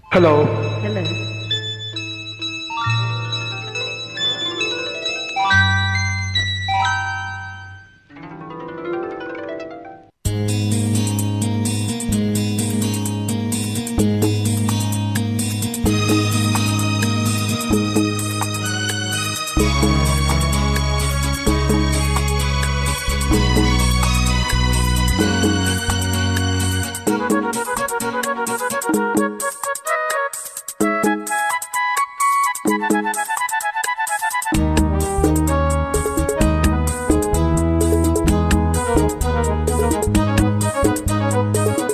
Hello. Hello.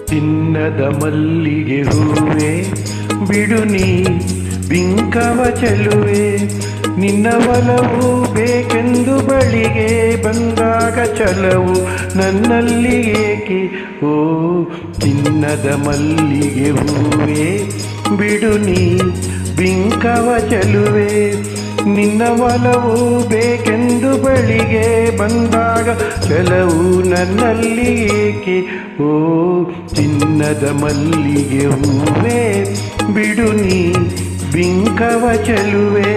ಚಿನ್ನದ ಮಲ್ಲಿಗೆ ಹೂವೆ ಬಿಡು ನೀ ಬಿಂಕವ ಚೆಲುವೆ, ನಿನ್ನ ಒಲವು ಬೇಕೆಂದು ಬಳಿಗೆ ಬಂದಾಗ ಛಲವು ನನ್ನಲ್ಲಿ ಏಕೆ? ಓ ಚಿನ್ನದ ಮಲ್ಲಿಗೆ ಹೂವೆ ಬಿಡು ನೀ ಬಿಂಕವ ಚೆಲುವೆ, ನಿನ್ನ ಒಲವು ಬೇಕೆಂದು ಬಳಿಗೆ ಬಂದಾಗ ಛಲವು ನನ್ನಲ್ಲಿ ಏಕೆ? ಓ ಚಿನ್ನದ ಮಲ್ಲಿಗೆ ಹೂವೆ ಬಿಡು ನೀ ಬಿಂಕವ ಚೆಲುವೆ.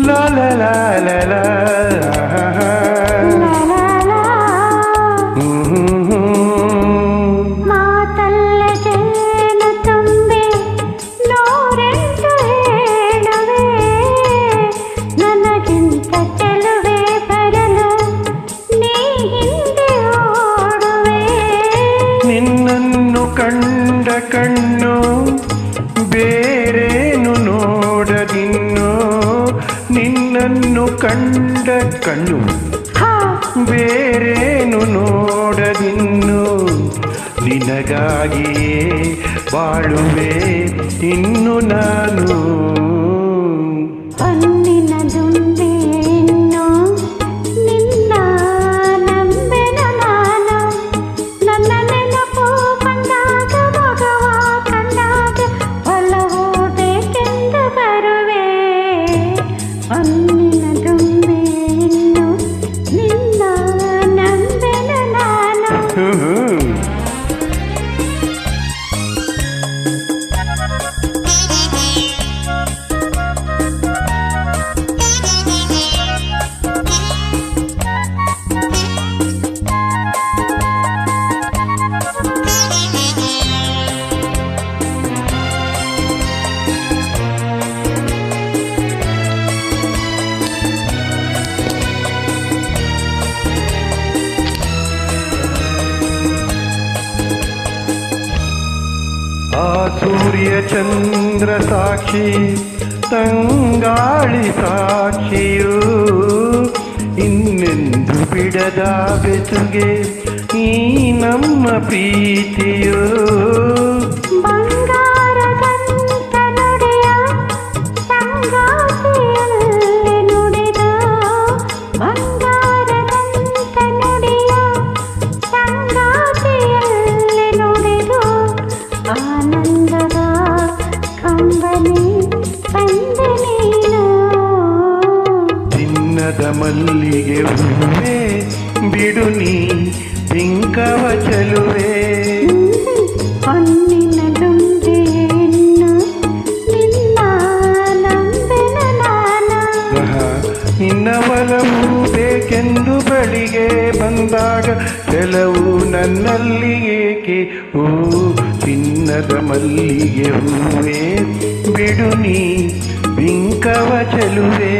La la la la la, ಮಾತಲ್ಲ ಜೇನು ತುಂಬಿ ನೂರೆಂಟು ಹೇಳುವೆ, ನನಗಿಂತ ಚೆಲುವೆ ಬರಲು ನೀ ಹಿಂದೆ ಓಡುವೆ. ನಿನ್ನನ್ನು ಕಂಡ ಕಣ್ಣು ಬೇರೇನು ನೋಡದಿನ್ನು, ನಿನ್ನನ್ನು ಕಂಡ ಕಣ್ಣು ಬೇರೇನು ನೋಡದಿನ್ನು, ನಿನಗಾಗಿಯೇ ಬಾಳುವೆ ಇನ್ನು ನಾನು. ಹೊನ್ನಿನ ದುಂಬಿ ಇನ್ನು ನಿನ್ನ ನಂಬೆನು ನಾನು, ನನ್ನ ನೆನಪು ಬಂದಾಗ ಮಗವ ಕಂಡಾಗ ಒಲವು ಬೇಕೆಂದು ಬರುವೆ. ಹೊನ್ನಿನ ದುಂಬಿ ಇನ್ನು ನಿನ್ನ ನಂಬೆನು ನಾನು. ಆ ಸೂರ್ಯ ಚಂದ್ರ ಸಾಕ್ಷಿ ತಂಗಾಳಿ ಸಾಕ್ಷಿಯು, ಇನ್ನೆಂದು ಬಿಡದ ಬೆಸುಗೆ ಈ ನಮ್ಮ ಪ್ರೀತಿಯು. ಬಂಗಾರದಂತ ನುಡಿಯ ಸಂಗಾತಿಯಲ್ಲಿ ನುಡಿದ, ಬಂಗಾರದಂತ ನುಡಿಯ ಸಂಗಾತಿಯಲ್ಲಿ ನುಡಿದು, ಆನಂದದ ಕಂಬನಿ ತಂದೆ ನೀನು. ಚಿನ್ನದ ಮಲ್ಲಿಗೆ ಹೂವೆ ಬಿಡು ನೀ ಬಿಂಕವ ಚೆಲುವೆ, ಹೊನ್ನಿನ ದುಂಬಿ ಇನ್ನು ನಿನ್ನ ನಂಬೆನು ನಾನು. ನಿನ್ನ ಒಲವು ಬೇಕೆಂದು ಬಳಿಗೆ ಬಂದಾಗ ಕೆಲವು ನನ್ನಲ್ಲಿ ಏಕೆ? ಓ ಚಿನ್ನದ ಮಲ್ಲಿಗೆ ಹೂವೆ ಬಿಡು ನೀ ಬಿಂಕವ ಚೆಲುವೆ.